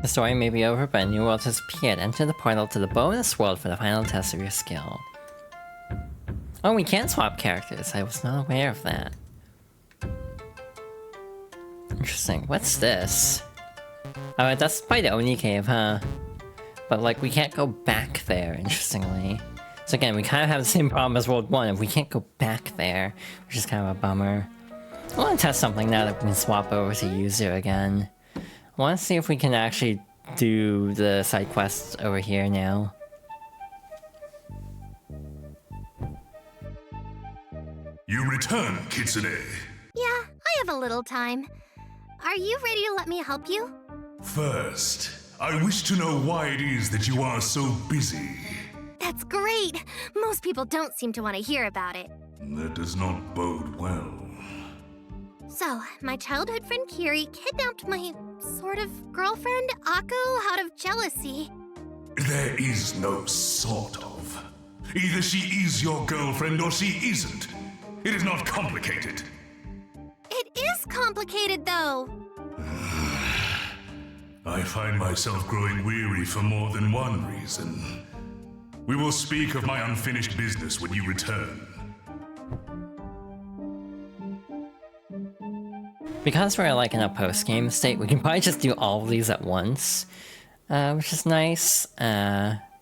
The story may be over, but a new world has appeared. Enter the portal to the bonus world for the final test of your skill. Oh, we can swap characters. I was not aware of that. Interesting. What's this? Oh, that's by the Oni cave, huh? But, like, we can't go back there, interestingly. So again, we kind of have the same problem as World 1 if we can't go back there, which is kind of a bummer. I want to test something now that we can swap over to Yuzu again. I want to see if we can actually do the side quests over here now. You return, Kitsune. Yeah, I have a little time. Are you ready to let me help you? First, I wish to know why it is that you are so busy. That's great! Most people don't seem to want to hear about it. That does not bode well. So, my childhood friend Kiri kidnapped my sort of girlfriend, Akko, out of jealousy. There is no sort of. Either she is your girlfriend or she isn't. It is not complicated. It is complicated, though. I find myself growing weary for more than one reason. We will speak of my unfinished business when you return. Because we're like in a post-game state, we can probably just do all of these at once, which is nice.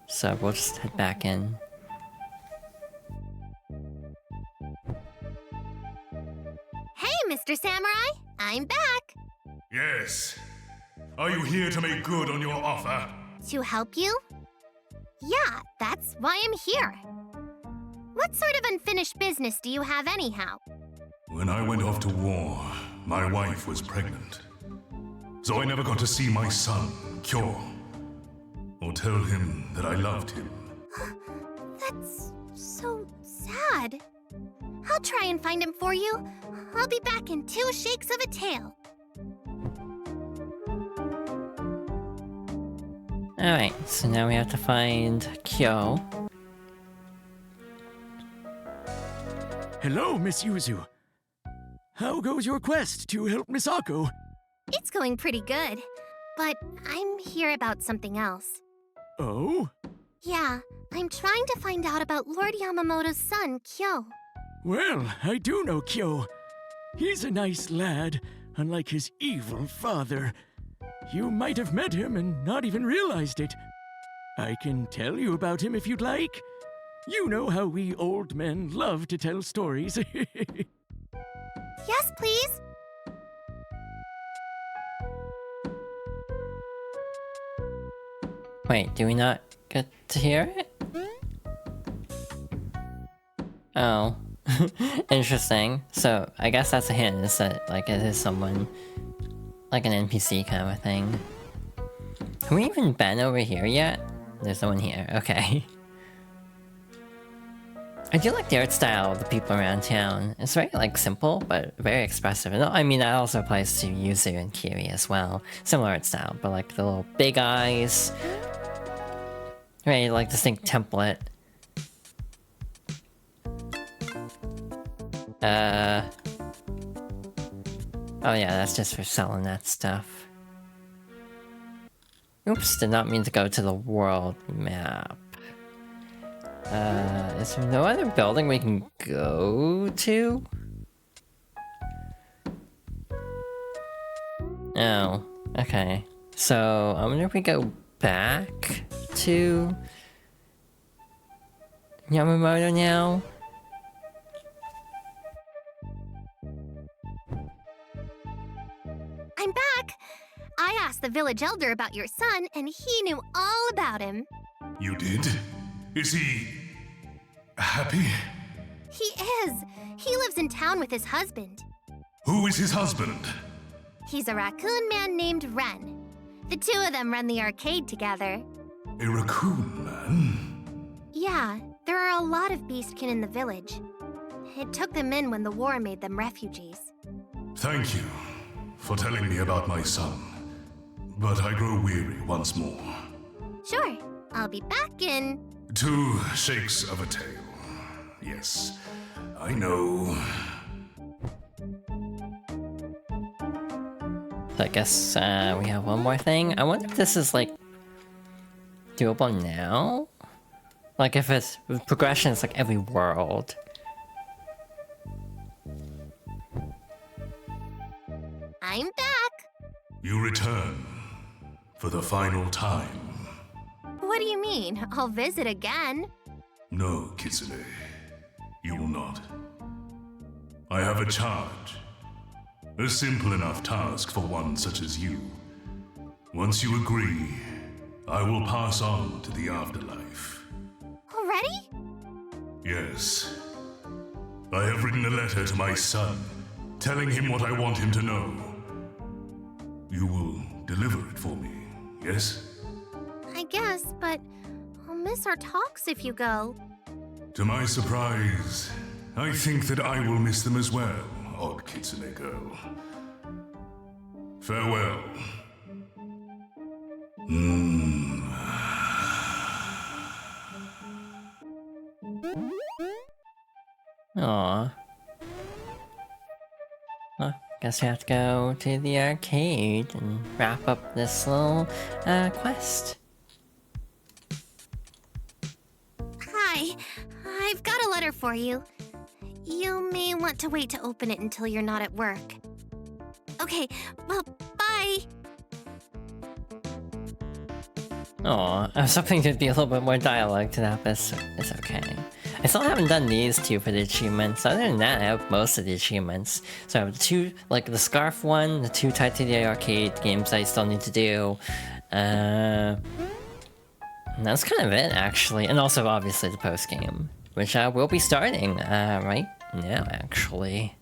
So we'll just head back in. Hey, Mr. Samurai! I'm back! Yes. Are you here to make good on your offer? To help you? Yeah, that's why I'm here. What sort of unfinished business do you have anyhow? When I went off to war, my wife was pregnant. So I never got to see my son, Kyo, or tell him that I loved him. That's so sad. I'll try and find him for you. I'll be back in 2 shakes of a tail. Alright, so now we have to find Kyo. Hello, Miss Yuzu. How goes your quest to help Misako? It's going pretty good, but I'm here about something else. Oh? Yeah, I'm trying to find out about Lord Yamamoto's son, Kyo. Well, I do know Kyo. He's a nice lad, unlike his evil father. You might have met him and not even realized it. I can tell you about him if you'd like. You know how we old men love to tell stories. Yes, please. Wait, do we not get to hear it? Oh. Interesting. So, I guess that's a hint, is that, like, it is someone... like an NPC kind of a thing. Have we even been over here yet? There's no one here. Okay. I do like the art style of the people around town. It's very, like, simple, but very expressive. And I mean, that also applies to Yuzu and Kiri as well. Similar art style, but, like, the little big eyes. Very, like, distinct template. Oh yeah, that's just for selling that stuff. Oops, did not mean to go to the world map. Is there no other building we can go to? Oh, okay. So, I wonder if we go back to Yamamoto now? I'm back! I asked the village elder about your son, and he knew all about him. You did? Is he... happy? He is. He lives in town with his husband. Who is his husband? He's a raccoon man named Ren. The two of them run the arcade together. A raccoon man? Yeah, there are a lot of beastkin in the village. It took them in when the war made them refugees. Thank you for telling me about my son. But I grow weary once more. Sure, I'll be back in... 2 shakes of a tail. Yes, I know. I guess we have one more thing. I wonder if this is like doable now? Like if it's progression is like every world. I'm back. You return for the final time. What do you mean? I'll visit again. No, Kitsune. You will not. I have a charge. A simple enough task for one such as you. Once you agree, I will pass on to the afterlife. Already? Yes. I have written a letter to my son, telling him what I want him to know. You will deliver it for me, yes? I guess, but I'll miss our talks if you go. To my surprise, I think that I will miss them as well, odd Kitsune girl. Farewell. Aww. Well, guess we have to go to the arcade and wrap up this little quest. Hi, I've got a letter for you. You may want to wait to open it until you're not at work. Okay, well, bye! Aw, I was hoping there'd be a little bit more dialogue to that, but it's okay. I still haven't done these two for the achievements. Other than that, I have most of the achievements. So I have the two, like the Scarf one, the two tied to the arcade games I still need to do. And that's kind of it, actually. And also, obviously, the post-game, which we'll be starting right now, actually.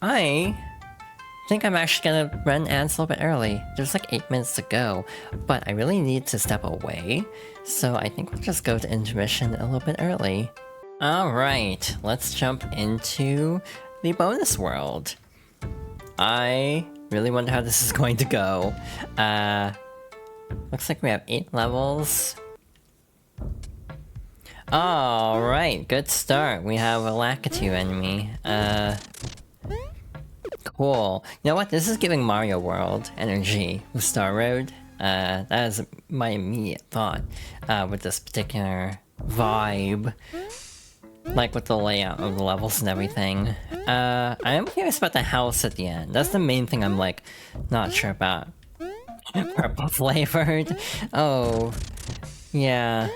I think I'm actually gonna run ads a little bit early. There's like 8 minutes to go, but I really need to step away, so I think we'll just go to intermission a little bit early. Alright, let's jump into the bonus world. I really wonder how this is going to go. Looks like we have 8 levels. Alright, good start. We have a Lakitu enemy. Cool. You know what? This is giving Mario World energy with Star Road. That is my immediate thought with this particular vibe. Like with the layout of the levels and everything. I am curious about the house at the end. That's the main thing I'm like not sure about. Purple flavored. Oh, yeah.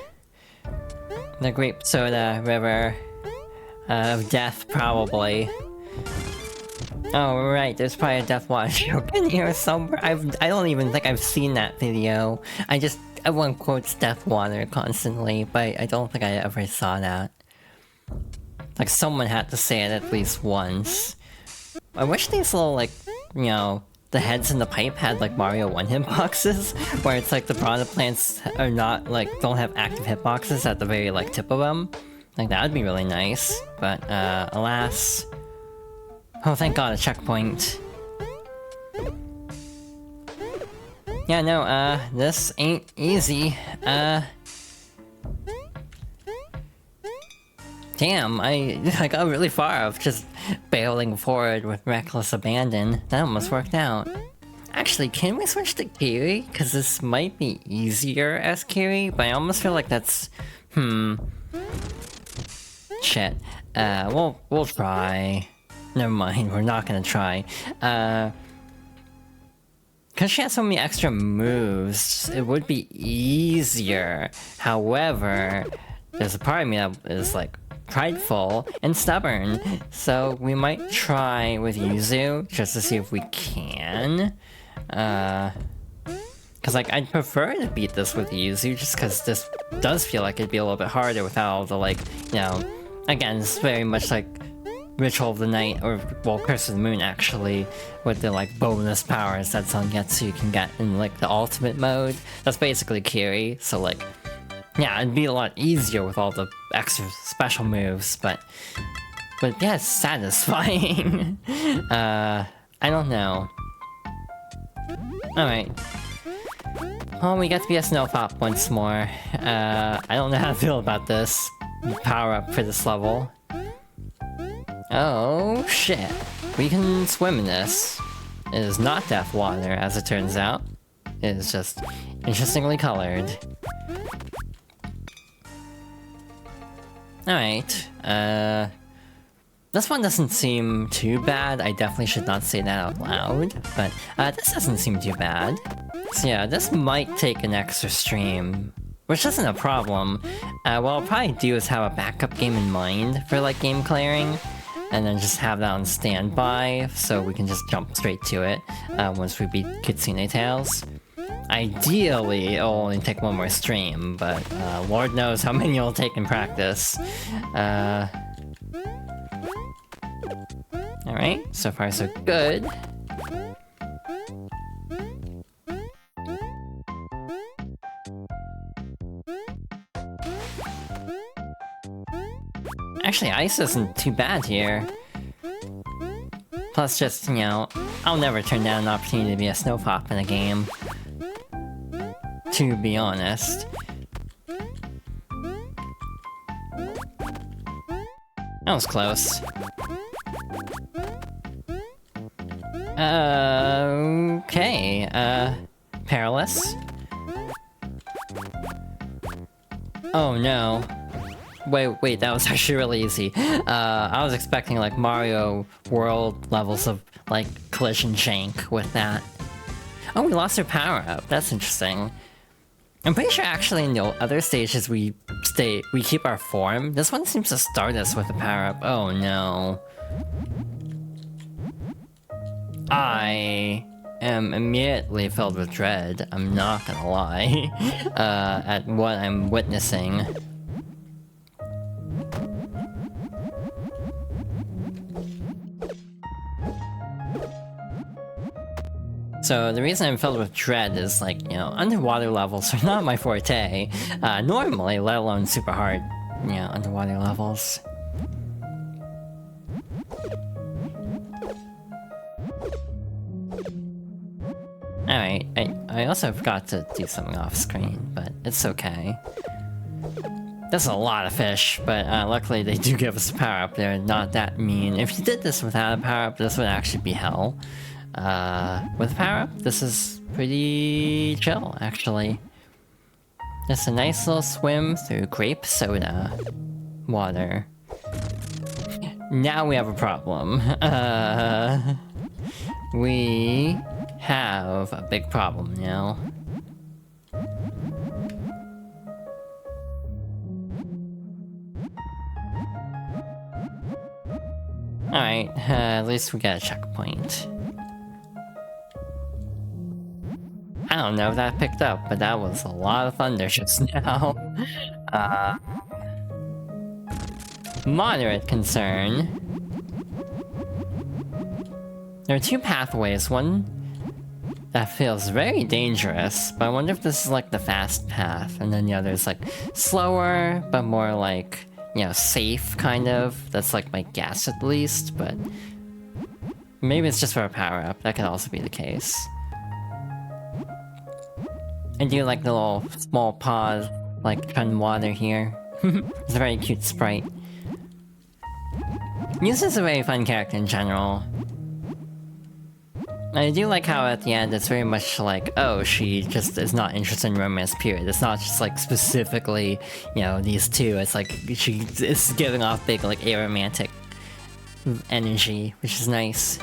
The grape soda river of death, probably. Oh, right, there's probably a Death Water joke in here somewhere. I don't even think I've seen that video. Everyone quotes Death Water constantly, but I don't think I ever saw that. Like, someone had to say it at least once. I wish these little, like, you know, the heads in the pipe had, like, Mario 1 hitboxes, where it's like the piranha plants are not, like, don't have active hitboxes at the very, like, tip of them. Like, that would be really nice, but, alas... Oh, thank god, a checkpoint. Yeah, no, this ain't easy. Damn, I got really far of just bailing forward with reckless abandon. That almost worked out. Actually, can we switch to Kiri? Because this might be easier as Kiri, but I almost feel like that's... Shit. We'll try. Never mind, we're not gonna try. Because she has so many extra moves, it would be easier. However, there's a part of me that is like prideful and stubborn, so we might try with Yuzu just to see if we can. Because like I'd prefer to beat this with Yuzu just because this does feel like it'd be a little bit harder without all the like, you know, again, it's very much like Ritual of the Night, or, well, Curse of the Moon, actually, with the, like, bonus powers that Zangetsu can get in, like, the ultimate mode. That's basically Kiri, so, like, yeah, it'd be a lot easier with all the extra special moves, but yeah, it's satisfying. I don't know. Alright. Oh, we get to be a Snowfop once more. I don't know how to feel about this power-up for this level. Oh, shit. We can swim in this. It is not death water, as it turns out. It is just interestingly colored. Alright, this one doesn't seem too bad. I definitely should not say that out loud, but this doesn't seem too bad. So yeah, this might take an extra stream, which isn't a problem. What I'll probably do is have a backup game in mind for like game clearing, and then just have that on standby, so we can just jump straight to it once we beat Kitsune Tales. Ideally, it'll only take one more stream, but Lord knows how many it'll take in practice. Alright, so far so good. Actually, ice isn't too bad here. Plus just, you know, I'll never turn down an opportunity to be a snow pop in a game. To be honest. That was close. Okay, perilous. Oh no. Wait, that was actually really easy. I was expecting like Mario World levels of like collision shank with that. Oh, we lost our power up. That's interesting. I'm pretty sure actually in the other stages we keep our form. This one seems to start us with a power up. Oh no. I am immediately filled with dread. I'm not gonna lie. At what I'm witnessing. So the reason I'm filled with dread is like, you know, underwater levels are not my forte, normally, let alone super hard, you know, underwater levels. Alright, I also forgot to do something off screen, but it's okay. That's a lot of fish, but luckily they do give us a power up. They're not that mean. If you did this without a power up, this would actually be hell. With power up, this is pretty chill, actually. Just a nice little swim through grape soda water. Now we have a problem. We have a big problem now. Alright, at least we got a checkpoint. I don't know if that picked up, but that was a lot of thunder just now. Moderate concern. There are two pathways, one that feels very dangerous, but I wonder if this is like the fast path, and then the other is like slower, but more like, you know, safe kind of. That's like my guess at least, but maybe it's just for a power-up, that could also be the case. I do like the little small paws, like treading water here. It's a very cute sprite. Yuzu's a very fun character in general. I do like how at the end it's very much like, oh, she just is not interested in romance, period. It's not just like specifically, you know, these two. It's like she is giving off big like aromantic energy, which is nice.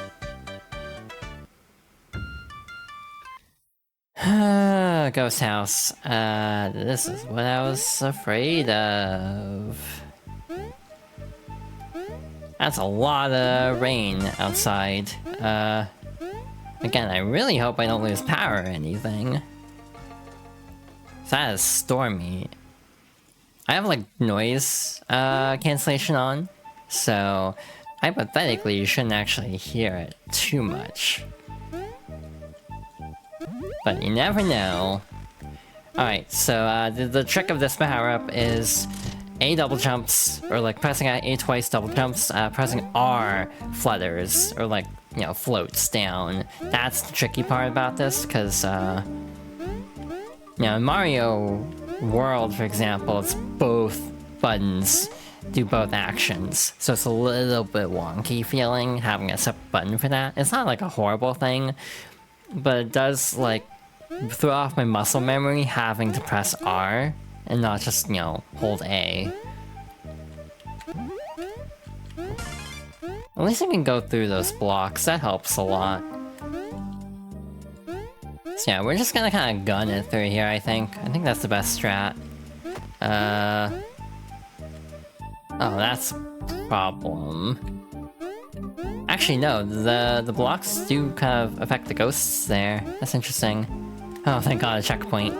Ghost house. This is what I was afraid of. That's a lot of rain outside. Again, I really hope I don't lose power or anything. So that is stormy. I have like noise cancellation on, so hypothetically you shouldn't actually hear it too much. But you never know. Alright, so the trick of this power-up is A double jumps, or like pressing A twice double jumps, pressing R flutters, or like, you know, floats down. That's the tricky part about this, because, you know, in Mario World, for example, it's both buttons. do both actions. So it's a little bit wonky feeling having a separate button for that. It's not like a horrible thing, but it does like throw off my muscle memory having to press R and not just, you know, hold A. At least I can go through those blocks, that helps a lot. So yeah, we're just gonna kind of gun it through here, I think. I think that's the best strat. Oh, that's a problem. Actually, no, the blocks do kind of affect the ghosts there. That's interesting. Oh, thank god, a checkpoint.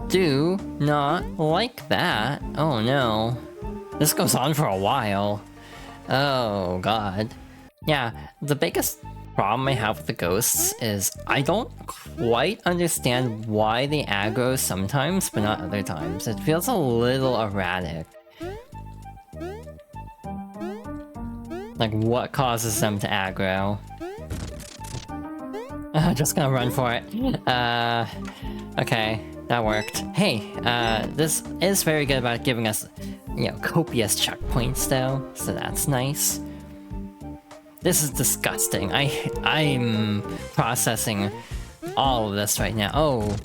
Do not like that. Oh no. This goes on for a while. Oh god. Yeah, the biggest problem I have with the ghosts is I don't quite understand why they aggro sometimes, but not other times. It feels a little erratic. Like, what causes them to aggro? Just gonna run for it. Okay, that worked. Hey, this is very good about giving us, you know, copious checkpoints though, so that's nice. This is disgusting. I'm processing all of this right now. Oh.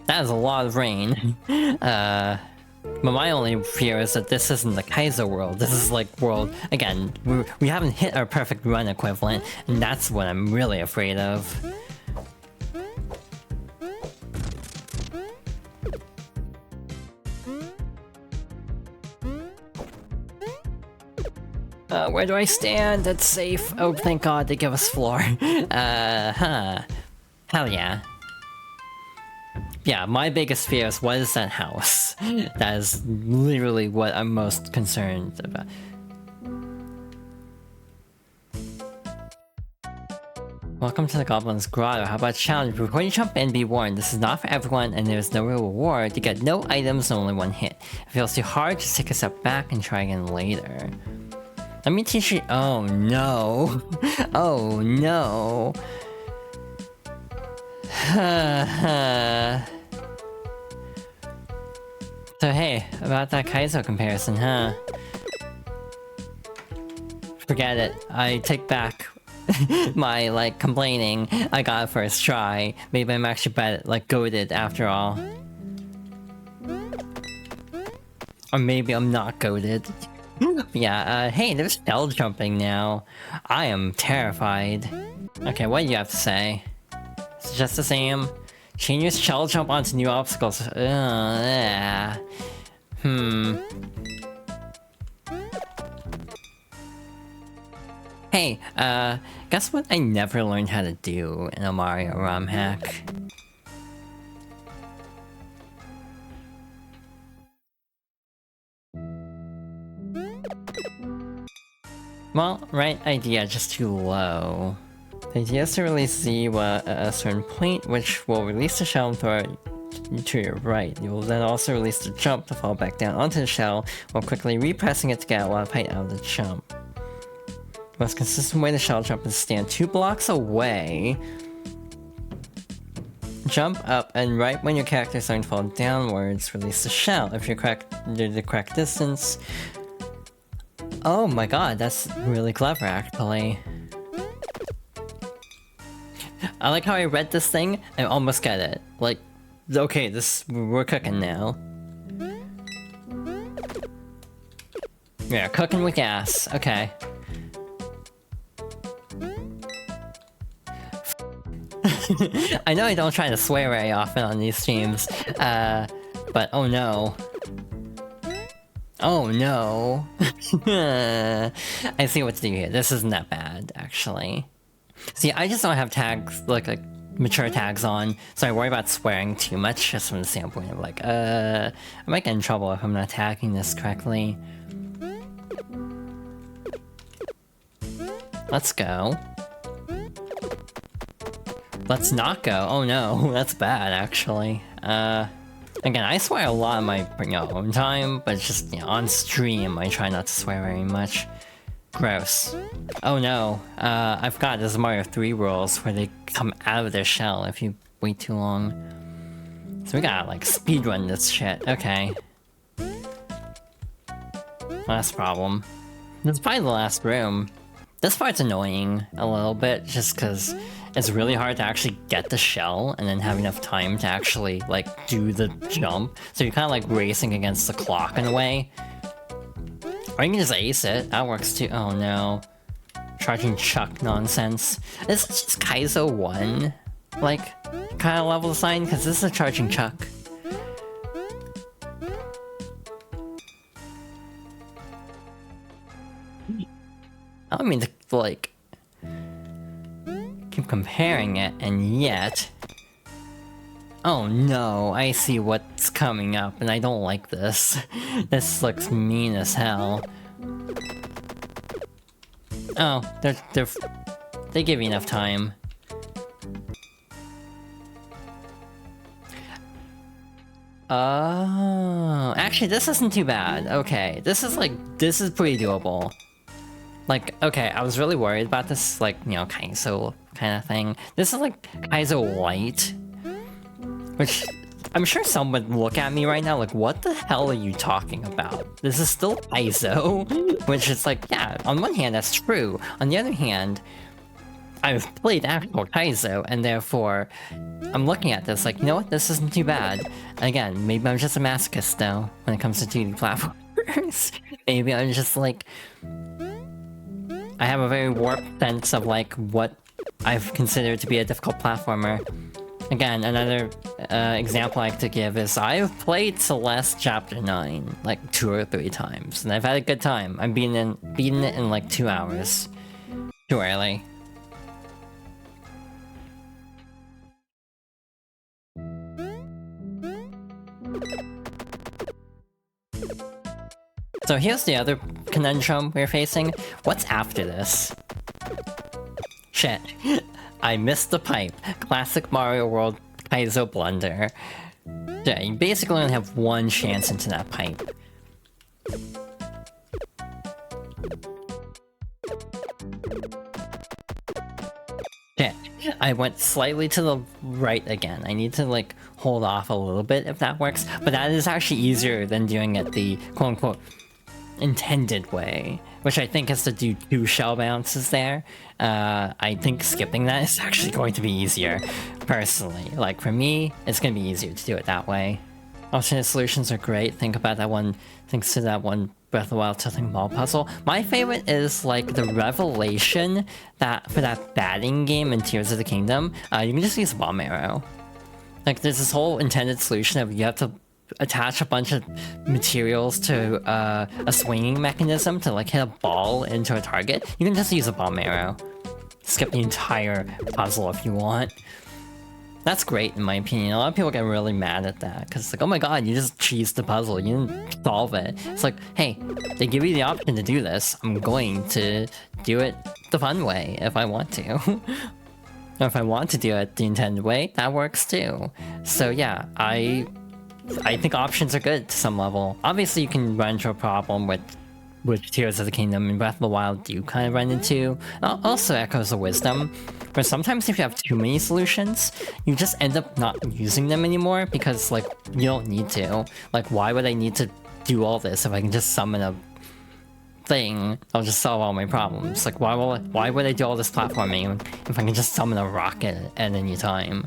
That is a lot of rain. But my only fear is that this isn't the Kaizo world. This is like world... Again, we haven't hit our perfect run equivalent, and that's what I'm really afraid of. Where do I stand? That's safe. Oh, thank god they give us floor. Hell yeah. Yeah, my biggest fear is what is that house? That is literally what I'm most concerned about. Welcome to the Goblin's Grotto. How about challenge? Before you jump in, be warned. This is not for everyone, and there's no real reward. You get no items and only one hit. If it feels too hard, just take a step back and try again later. Let me teach you- oh no. Oh no. So hey, about that Kaizo comparison, huh? Forget it. I take back my, like, complaining. I got it first try. Maybe I'm actually goated after all. Or maybe I'm not goated. Yeah, hey, there's shell jumping now. I am terrified. Okay, what do you have to say? It's just the same. Change your shell jump onto new obstacles. Yeah. Hey, guess what I never learned how to do in a Mario ROM hack? Well, right idea, just too low. The idea is to release Z at a certain point, which will release the shell and throw it to your right. You will then also release the jump to fall back down onto the shell, while quickly repressing it to get a lot of height out of the jump. The most consistent way to shell jump is to stand 2 blocks away, jump up, and right when your character is starting to fall downwards, release the shell. If you're the correct distance... Oh my god, that's really clever actually. I like how I read this thing, I almost get it. Like, okay, we're cooking now. Yeah, cooking with gas, okay. I know I don't try to swear very often on these streams, but oh no. Oh no. I see what to do here. This isn't that bad, actually. See, I just don't have tags, like mature tags on, so I worry about swearing too much, just from the standpoint of like, I might get in trouble if I'm not tagging this correctly. Let's go. Let's not go. Oh no, that's bad, actually. Again, I swear a lot in my own time, but it's just, you know, on stream, I try not to swear very much. Gross. Oh no, I forgot there's Mario 3 rules where they come out of their shell if you wait too long. So we gotta like speedrun this shit, okay. Last problem. This is probably the last room. This part's annoying a little bit, just because it's really hard to actually get the shell and then have enough time to actually, like, do the jump. So you're kind of like racing against the clock in a way. Or you can just ace it, that works too. Oh no. Charging Chuck nonsense. Is this just Kaizo 1? Like, kind of level design? Because this is a Charging Chuck. I don't mean to, like, keep comparing it, and yet... Oh no, I see what's coming up, and I don't like this. This looks mean as hell. Oh, they give you enough time. Oh, actually this isn't too bad. Okay, this is pretty doable. Like, okay, I was really worried about this, like, you know, Kaizo kind of thing. This is like Kaizo Light. Which, I'm sure some would look at me right now like, what the hell are you talking about? This is still Kaizo. Which is like, yeah, on one hand that's true. On the other hand, I've played actual Kaizo, and therefore, I'm looking at this like, you know what, this isn't too bad. Again, maybe I'm just a masochist though, when it comes to 2D platformers. Maybe I'm just like... I have a very warped sense of like what I've considered to be a difficult platformer. Again, another example I like to give is I've played Celeste Chapter 9 like 2 or 3 times, and I've had a good time. I'm beating it in like 2 hours. Too early. So here's the other conundrum we're facing. What's after this? Shit. I missed the pipe. Classic Mario World Kaizo blunder. Yeah, you basically only have one chance into that pipe. Shit. I went slightly to the right again. I need to like hold off a little bit if that works, but that is actually easier than doing it the quote-unquote intended way, which I think is to do 2 shell bounces there. I think skipping that is actually going to be easier, personally. Like, for me, it's going to be easier to do it that way. Alternate solutions are great. Think about that one, thanks to that one Breath of the Wild tilting ball puzzle. My favorite is, like, the revelation that, for that batting game in Tears of the Kingdom, you can just use a bomb arrow. Like, there's this whole intended solution of you have to attach a bunch of materials to a swinging mechanism to like hit a ball into a target. You can just use a bomb arrow. Skip the entire puzzle if you want. That's great in my opinion. A lot of people get really mad at that because it's like, oh my god, you just cheesed the puzzle, you didn't solve it. It's like, hey, they give you the option to do this. I'm going to do it the fun way if I want to. Or if I want to do it the intended way, that works too. So yeah, I think options are good to some level. Obviously, you can run into a problem with Tears of the Kingdom and Breath of the Wild you kind of run into. Also Echoes of Wisdom, where sometimes if you have too many solutions, you just end up not using them anymore because, like, you don't need to. Like, why would I need to do all this if I can just summon a thing? I'll just solve all my problems. Like, why would I do all this platforming if I can just summon a rocket at any time?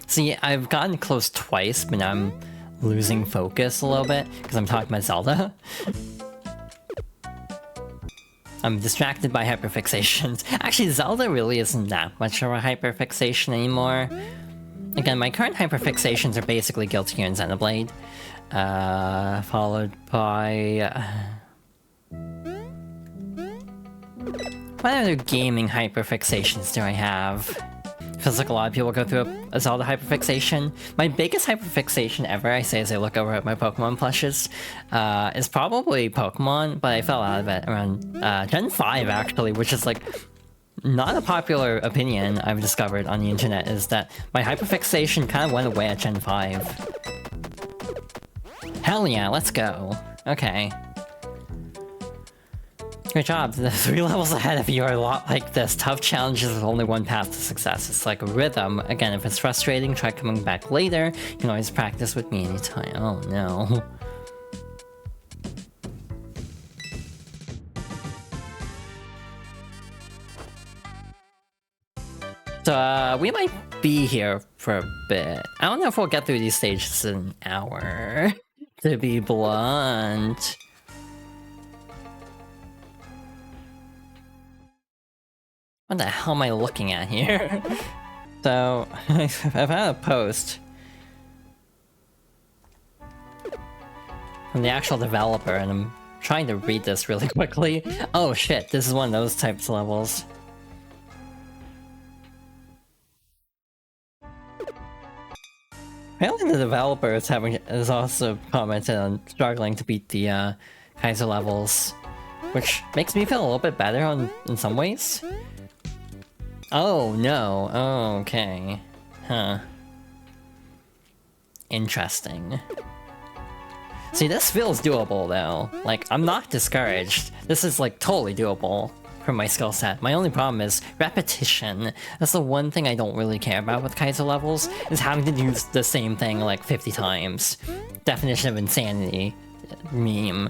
See, I've gotten close twice, but now I'm losing focus a little bit because I'm talking about Zelda. I'm distracted by hyperfixations. Actually, Zelda really isn't that much of a hyperfixation anymore. Again, my current hyperfixations are basically Guilty Gear and Xenoblade. Followed by... what other gaming hyperfixations do I have? Feels like a lot of people go through a Zelda hyperfixation. My biggest hyperfixation ever, I say as I look over at my Pokemon plushes, is probably Pokemon, but I fell out of it around Gen 5 actually, which is like not a popular opinion I've discovered on the internet, is that my hyperfixation kind of went away at Gen 5. Hell yeah, let's go. Okay. Good job. The 3 levels ahead of you are a lot like this. Tough challenges with only one path to success. It's like a rhythm. Again, if it's frustrating, try coming back later. You can always practice with me anytime. Oh no. So, we might be here for a bit. I don't know if we'll get through these stages in an hour, to be blunt. What the hell am I looking at here? So, I've had a post from the actual developer, and I'm trying to read this really quickly. Oh shit, this is one of those types of levels. Apparently the developer is also commented on struggling to beat the Kaizo levels, which makes me feel a little bit better in some ways. Oh no, oh, okay. Huh. Interesting. See, this feels doable though. Like, I'm not discouraged. This is like totally doable for my skill set. My only problem is repetition. That's the one thing I don't really care about with Kaizo levels, is having to do the same thing like 50 times. Definition of insanity meme.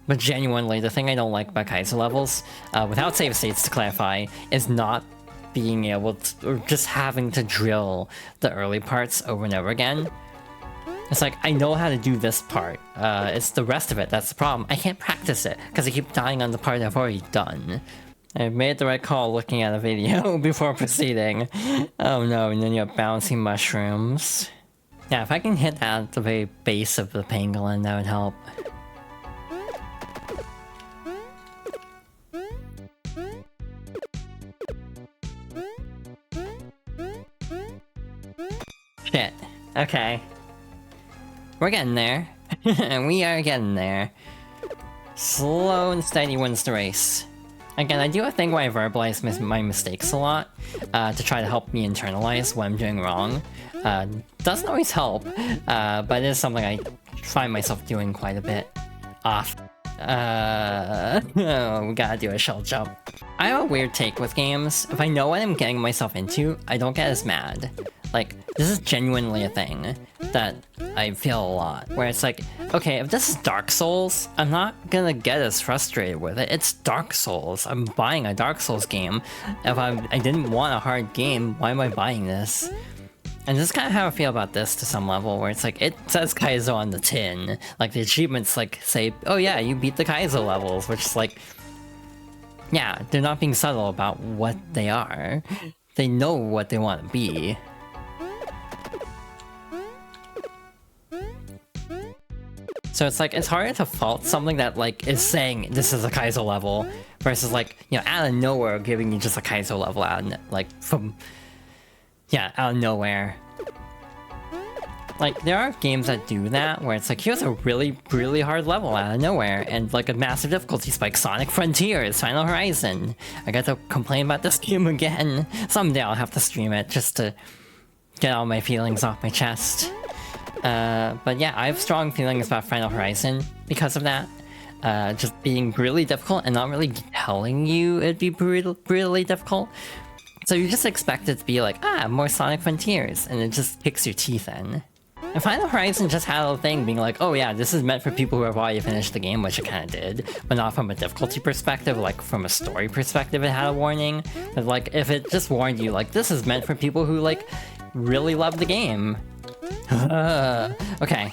But genuinely, the thing I don't like about Kaizo levels, without save states to clarify, is not being able to, or just having to drill the early parts over and over again. It's like, I know how to do this part, it's the rest of it that's the problem. I can't practice it, because I keep dying on the part I've already done. I made the right call looking at a video before proceeding. Oh no, and then you have bouncing mushrooms. Yeah, if I can hit that at the very base of the pangolin, that would help. Shit. Okay. We're getting there. We are getting there. Slow and steady wins the race. Again, I do a thing where I verbalize my mistakes a lot, to try to help me internalize what I'm doing wrong. Doesn't always help, but it is something I find myself doing quite a bit. Off. Oh, we gotta do a shell jump. I have a weird take with games. If I know what I'm getting myself into, I don't get as mad. Like, this is genuinely a thing that I feel a lot, where it's like, okay, if this is Dark Souls, I'm not gonna get as frustrated with it. It's Dark Souls. I'm buying a Dark Souls game. If I didn't want a hard game, why am I buying this? And this is kind of how I feel about this to some level, where it's like, it says Kaizo on the tin. Like, the achievements, like, say, oh yeah, you beat the Kaizo levels, which is like, yeah, they're not being subtle about what they are. They know what they want to be. So it's like, it's harder to fault something that like is saying this is a Kaizo level versus like, you know, out of nowhere giving you just a Kaizo level out of, like, from, yeah, out of nowhere. Like, there are games that do that, where it's like, here's a really, really hard level out of nowhere, and like a massive difficulty spike. Sonic Frontiers, Final Horizon. I got to complain about this game again. Someday I'll have to stream it just to get all my feelings off my chest. But yeah, I have strong feelings about Final Horizon because of that. Just being really difficult and not really telling you it'd be brutally difficult. So you just expect it to be like, ah, more Sonic Frontiers, and it just kicks your teeth in. And Final Horizon just had a thing being like, oh yeah, this is meant for people who have already finished the game, which it kind of did, but not from a difficulty perspective, like from a story perspective it had a warning. But like, if it just warned you, like, this is meant for people who like really love the game. Okay.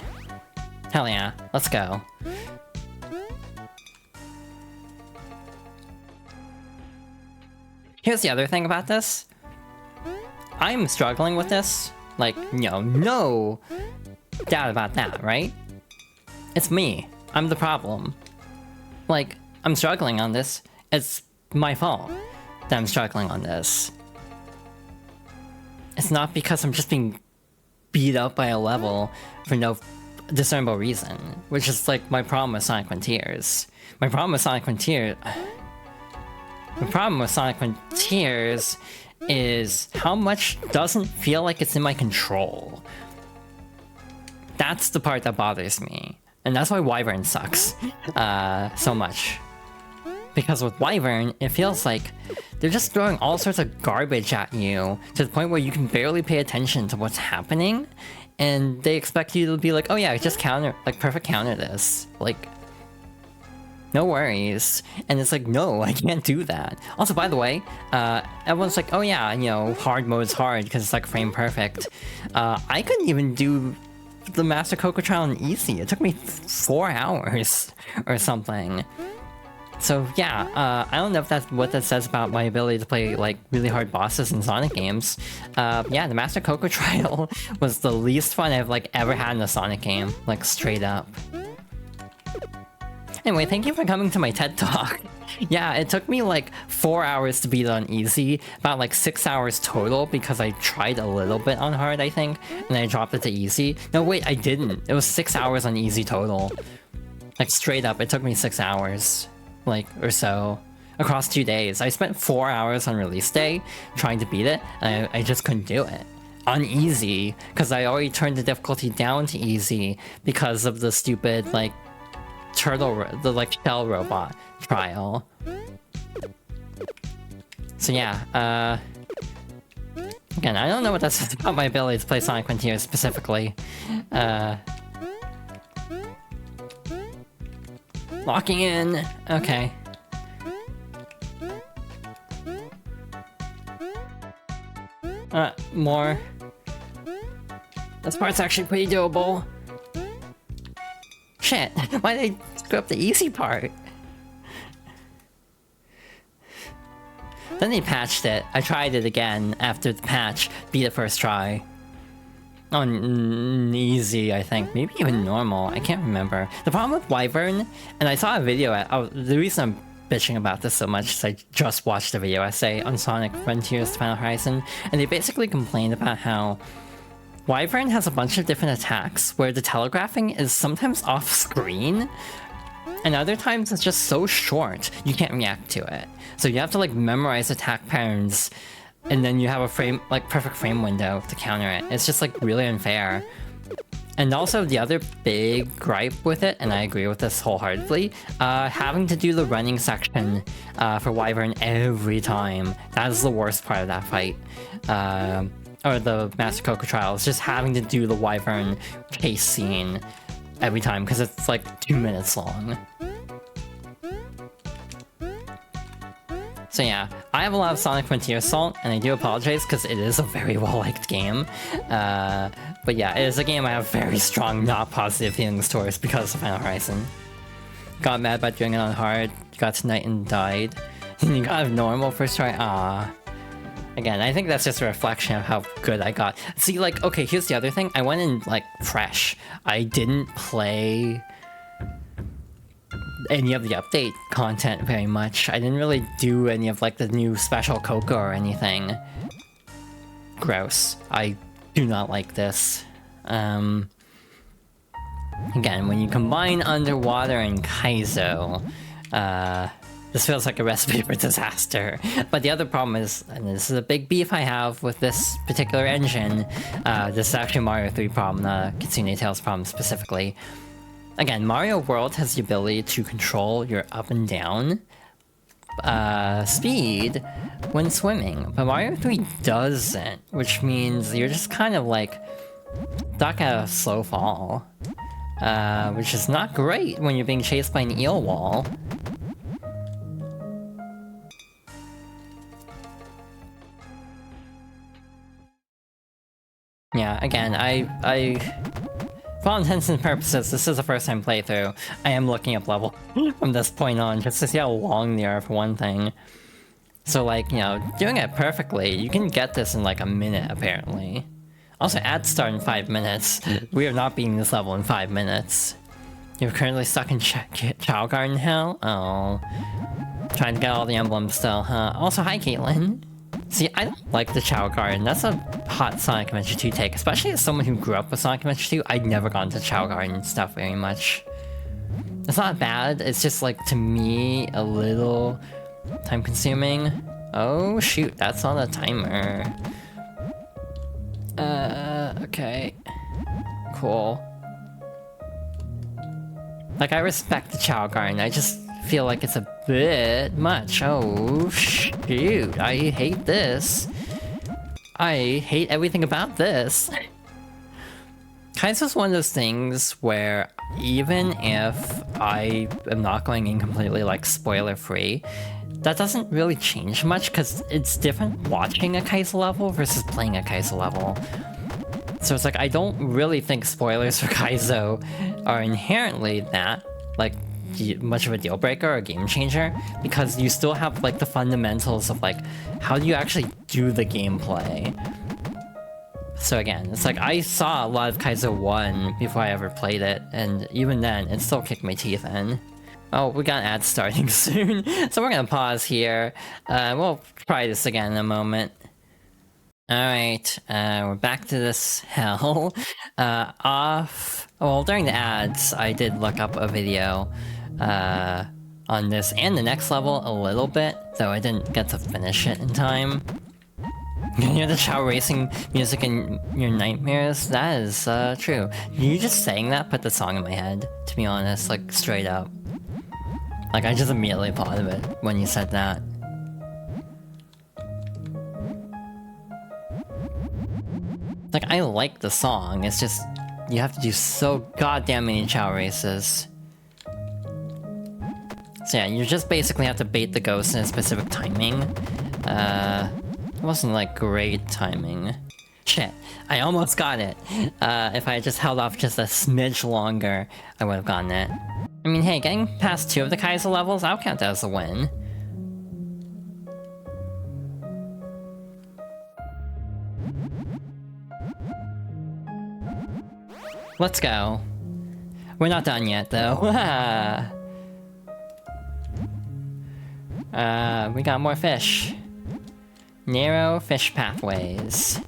Hell yeah, let's go. Here's the other thing about this. I'm struggling with this. Like, you know, no doubt about that, right? It's me. I'm the problem. Like, I'm struggling on this. It's my fault that I'm struggling on this. It's not because I'm just being beat up by a level for no discernible reason, which is like my problem with Sonic Frontiers. My problem with Sonic Frontiers is how much doesn't feel like it's in my control. That's the part that bothers me. And that's why Wyvern sucks so much. Because with Wyvern, it feels like they're just throwing all sorts of garbage at you to the point where you can barely pay attention to what's happening, and they expect you to be like, oh yeah, just counter, like perfect counter this. Like, no worries. And it's like, no, I can't do that. Also, by the way, everyone's like, oh yeah, you know, hard mode's hard because it's like frame perfect. I couldn't even do the Master Coco trial on easy. It took me 4 hours or something. So yeah, I don't know if that's what that says about my ability to play like really hard bosses in Sonic games. Yeah, the Master Coco trial was the least fun I've like ever had in a Sonic game, like straight up. Anyway, thank you for coming to my TED Talk. Yeah, it took me like 4 hours to beat it on easy, about like 6 hours total because I tried a little bit on hard, I think, and I dropped it to easy. No, wait, I didn't. It was 6 hours on easy total. Like straight up, it took me 6 hours, like, or so, across 2 days. I spent 4 hours on release day trying to beat it, and I just couldn't do it. On easy, because I already turned the difficulty down to easy because of the stupid, like, the like shell robot trial. So yeah, again, I don't know what that says about my ability to play Sonic Frontiers specifically. Locking in, okay. More. This part's actually pretty doable. Shit, why did I screw up the easy part? Then they patched it. I tried it again after the patch, beat it first try. On easy, I think. Maybe even normal, I can't remember. The problem with Wyvern, and I saw a video, the reason I'm bitching about this so much is I just watched a video essay on Sonic Frontiers Final Horizon, and they basically complained about how Wyvern has a bunch of different attacks where the telegraphing is sometimes off screen, and other times it's just so short you can't react to it. So you have to like memorize attack patterns, and then you have a frame, like perfect frame window to counter it. It's just like really unfair. And also the other big gripe with it, and I agree with this wholeheartedly, having to do the running section for Wyvern every time. That is the worst part of that fight. Or the Master Coco trial, is just having to do the Wyvern chase scene every time, because it's like 2 minutes long. So yeah, I have a lot of Sonic Frontier Salt, and I do apologize because it is a very well-liked game. But yeah, it is a game I have very strong, not positive feelings towards because of Final Horizon. Got mad about doing it on hard, got to night and died. And you got a normal first try, ah. Again, I think that's just a reflection of how good I got. See, like, okay, here's the other thing. I went in, like, fresh. I didn't play any of the update content very much. I didn't really do any of, like, the new special Coco or anything. Gross. I do not like this. Again, when you combine Underwater and Kaizo, this feels like a recipe for disaster. But the other problem is, and this is a big beef I have with this particular engine, this is actually a Mario 3 problem, not a Kitsune Tales problem specifically. Again, Mario World has the ability to control your up and down speed when swimming, but Mario 3 doesn't, which means you're just kind of like stuck at a slow fall, which is not great when you're being chased by an eel wall. Yeah, again, for all intents and purposes, this is a first time playthrough. I am looking up level from this point on, just to see how long they are for one thing. So like, you know, doing it perfectly, you can get this in like a minute apparently. Also, add start in 5 minutes. We are not beating this level in 5 minutes. You're currently stuck in Chow Garden Hell? Oh. Trying to get all the emblems still, huh? Also, hi Caitlin. See, I don't like the Chow Garden. That's a hot Sonic Adventure 2 take. Especially as someone who grew up with Sonic Adventure 2, I'd never gone to Chow Garden stuff very much. It's not bad, it's just like, to me, a little time consuming. Oh shoot, that's on a timer. Okay. Cool. Like, I respect the Chow Garden, I just feel like it's a bit much. Oh, shoot, I hate this. I hate everything about this. Kaizo's one of those things where even if I am not going in completely like spoiler free, that doesn't really change much because it's different watching a Kaizo level versus playing a Kaizo level. So it's like, I don't really think spoilers for Kaizo are inherently that, like, much of a deal breaker or game changer, because you still have like the fundamentals of like, how do you actually do the gameplay? So again, it's like, I saw a lot of Kaizo 1 before I ever played it, and even then, it still kicked my teeth in. Oh, we got ads starting soon, so we're gonna pause here. We'll try this again in a moment. Alright, we're back to this hell. Well, during the ads, I did look up a video on this and the next level a little bit, though I didn't get to finish it in time. You can hear the Chow racing music in your nightmares? That is true. You just saying that put the song in my head, to be honest, like straight up. Like, I just immediately thought of it when you said that. Like, I like the song, it's just, you have to do so goddamn many Chow races. So yeah, you just basically have to bait the ghost in a specific timing. It wasn't like great timing. Shit, I almost got it. If I just held off just a smidge longer, I would have gotten it. I mean, hey, getting past 2 of the Kaizo levels, I'll count that as a win. Let's go. We're not done yet, though. We got more fish. Narrow fish pathways.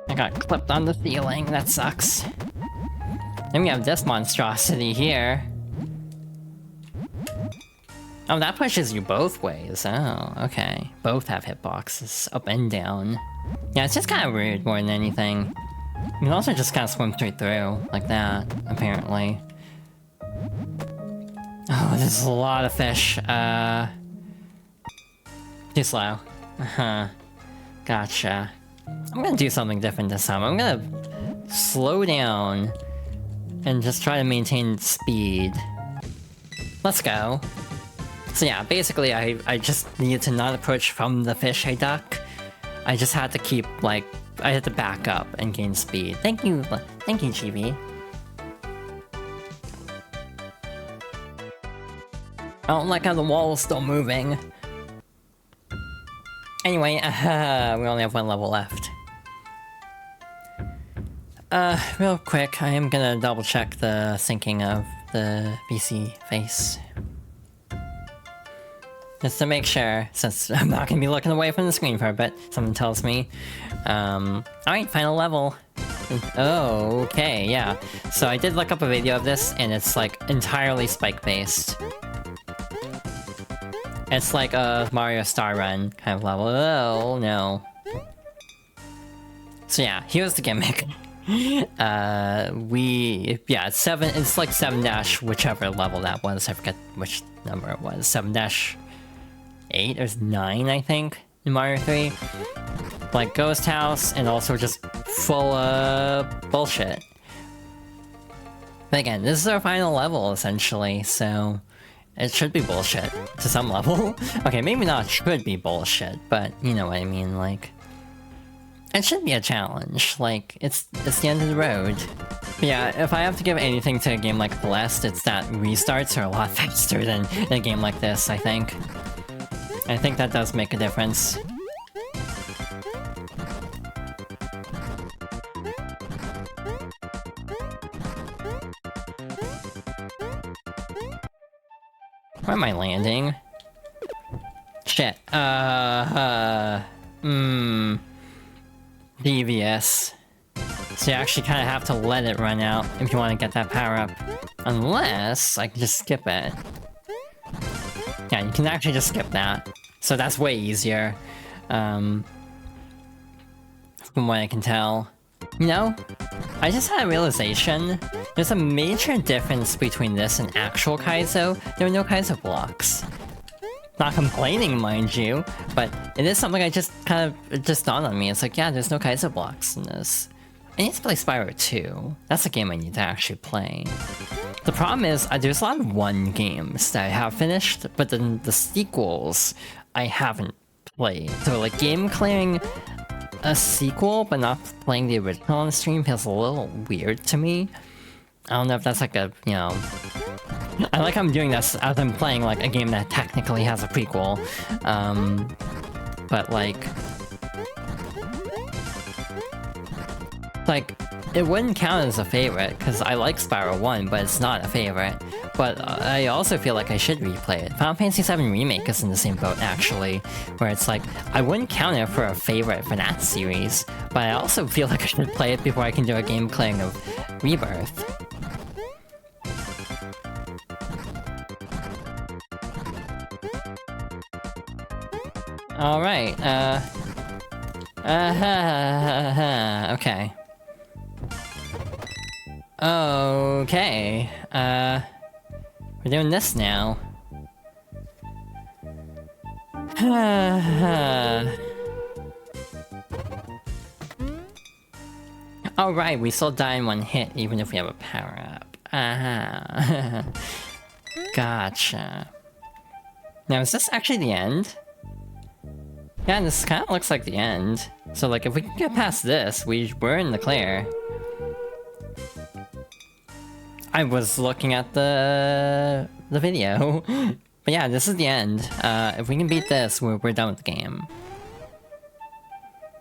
I got clipped on the ceiling, that sucks. Then we have this monstrosity here. Oh, that pushes you both ways. Oh, okay. Both have hitboxes, up and down. Yeah, it's just kind of rude more than anything. You can also just kind of swim straight through, like that, apparently. Oh, there's a lot of fish. Too slow. Uh-huh. Gotcha. I'm gonna do something different this time. I'm gonna slow down and just try to maintain speed. Let's go. So yeah, basically I just needed to not approach from the fish I duck. I just had to keep, like, I had to back up and gain speed. Thank you, Chibi. I don't like how the wall is still moving. Anyway, we only have 1 level left. Real quick, I am gonna double check the syncing of the VC face. Just to make sure, since I'm not gonna be looking away from the screen for a bit, something tells me. Alright, final level. Oh, okay, yeah. So I did look up a video of this, and it's like entirely spike-based. It's like a Mario Star Run kind of level. Oh, no. So yeah, here's the gimmick. It's 7, it's like 7- whichever level that was, I forget which number it was. 7-8 or 9, I think, in Mario 3. Like Ghost House, and also just full of bullshit. But again, this is our final level, essentially, so it should be bullshit to some level. Okay, maybe not should be bullshit, but you know what I mean, like, it should be a challenge. Like, it's the end of the road. But yeah, if I have to give anything to a game like Blessed, it's that restarts are a lot faster than in a game like this, I think. I think that does make a difference. Where am I landing? Shit. Devious. So you actually kind of have to let it run out if you want to get that power up. Unless I can just skip it. Yeah, you can actually just skip that. So that's way easier. from what I can tell. You know, I just had a realization. There's a major difference between this and actual Kaizo. There are no Kaizo blocks. Not complaining, mind you, but it is something I just it just dawned on me. It's like, yeah, there's no Kaizo blocks in this. I need to play Spyro 2. That's a game I need to actually play. The problem is, there's a lot of 1 games that I have finished, but then the sequels I haven't played. So like game clearing a sequel but not playing the original on the stream feels a little weird to me. I don't know if that's like a, you know... I like I'm doing this as I'm playing like a game that technically has a prequel. But like... it wouldn't count as a favorite, because I like Spyro 1, but it's not a favorite. But I also feel like I should replay it. Final Fantasy VII Remake is in the same boat, actually, where it's like, I wouldn't count it for a favorite for that series, but I also feel like I should play it before I can do a game clearing of Rebirth. Alright, okay. Okay, we're doing this now. Alright, we still die in 1 hit, even if we have a power-up. Gotcha. Now, is this actually the end? Yeah, this kind of looks like the end. So, like, if we can get past this, we're in the clear. I was looking at the video. But yeah, this is the end. If we can beat this, we're done with the game.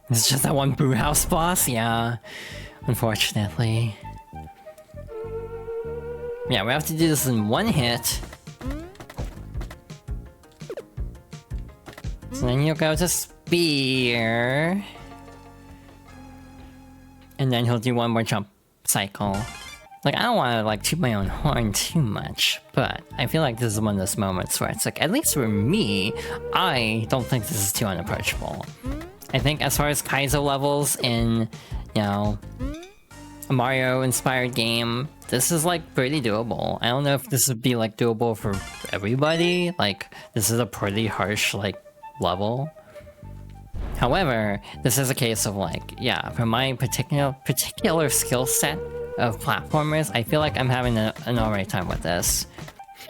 It's just that one brew house boss? Yeah. Unfortunately. Yeah, we have to do this in 1 hit. So then you'll go to Spear. And then he'll do 1 more jump cycle. Like, I don't want to, like, toot my own horn too much, but I feel like this is one of those moments where it's like, at least for me, I don't think this is too unapproachable. I think as far as Kaizo levels in, you know, a Mario-inspired game, this is, like, pretty doable. I don't know if this would be, like, doable for everybody. Like, this is a pretty harsh, like, level. However, this is a case of, like, yeah, for my particular skill set of platformers, I feel like I'm having an alright time with this.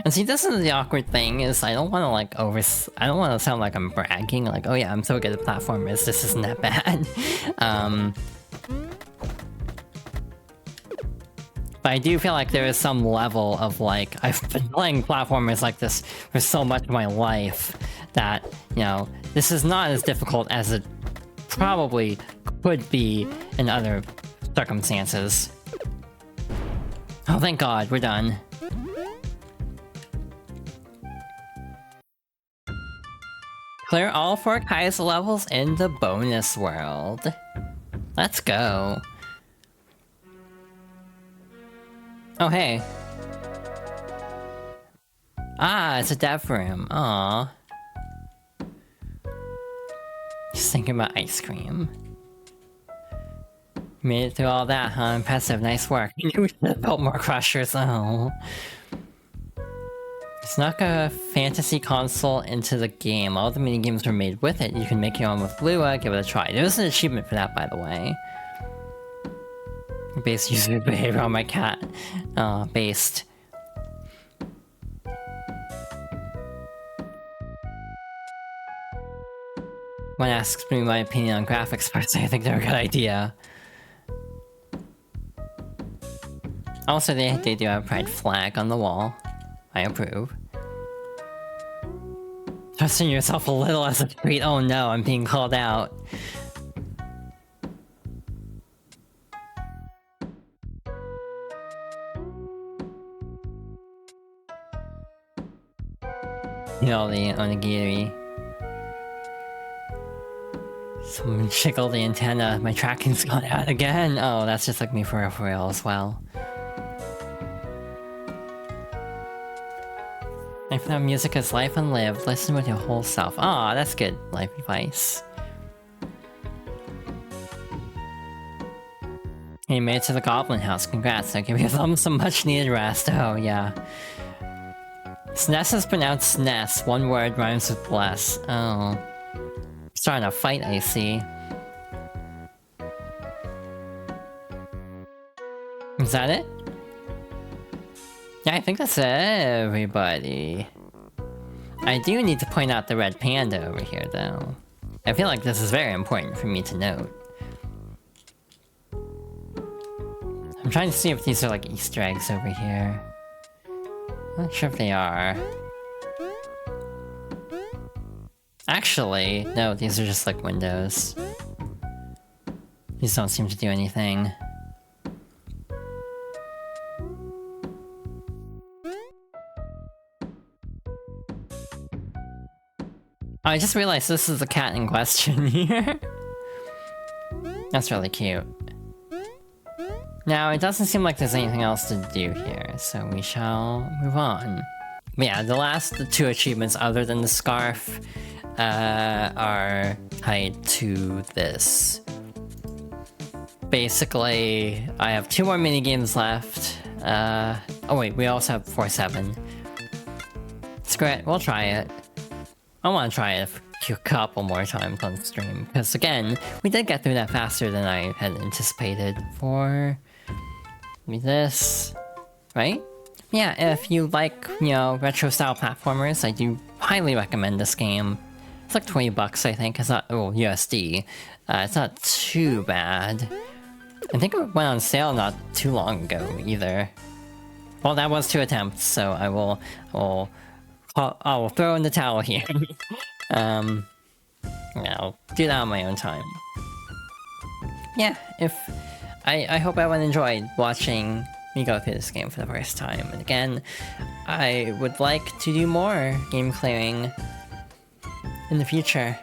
And see, this is the awkward thing, is I don't want to like I don't want to sound like I'm bragging, like, oh yeah, I'm so good at platformers, this isn't that bad. But I do feel like there is some level of like, I've been playing platformers like this for so much of my life that, you know, this is not as difficult as it probably could be in other circumstances. Oh, thank God, we're done. Clear all 4 Kaizo levels in the bonus world. Let's go. Oh, hey. Ah, it's a dev room. Aww. Just thinking about ice cream. Made it through all that, huh? Impressive, nice work. We should have built more crushers, oh. Snuck a fantasy console into the game. All the minigames were made with it. You can make your own with Lua, give it a try. There's an achievement for that, by the way. Based user behavior on my cat. Based. One asks me my opinion on graphics parts, I think they're a good idea. Also, they do have a pride flag on the wall. I approve. Trusting yourself a little as a treat. Oh no, I'm being called out. You know, the onigiri. Someone jiggled the antenna. My tracking's gone out again. Oh, that's just like me for real as well. Life without music is life unlived. Listen with your whole self. Aw, that's good life advice. He made it to the Goblin House. Congrats. I'll give your thumb some much needed rest. Oh, yeah. SNES is pronounced SNES. One word rhymes with bless. Oh. Starting a fight, I see. Is that it? Yeah, I think that's everybody. I do need to point out the red panda over here, though. I feel like this is very important for me to note. I'm trying to see if these are like Easter eggs over here. I'm not sure if they are. Actually, no, these are just like windows. These don't seem to do anything. I just realized this is the cat in question here. That's really cute. Now, it doesn't seem like there's anything else to do here, so we shall move on. But yeah, the last two achievements other than the scarf are tied to this. Basically, I have 2 more minigames left. Oh wait, we also have 4-7. Screw it, we'll try it. I want to try it a couple more times on stream, because again, we did get through that faster than I had anticipated for this, right? Yeah, if you like, you know, retro-style platformers, I do highly recommend this game. It's like 20 bucks, I think. It's not, oh, USD. It's not too bad. I think it went on sale not too long ago, either. Well, that was 2 attempts, so I will throw in the towel here. Yeah, I'll do that on my own time. Yeah, I hope everyone enjoyed watching me go through this game for the first time. And again, I would like to do more game clearing in the future.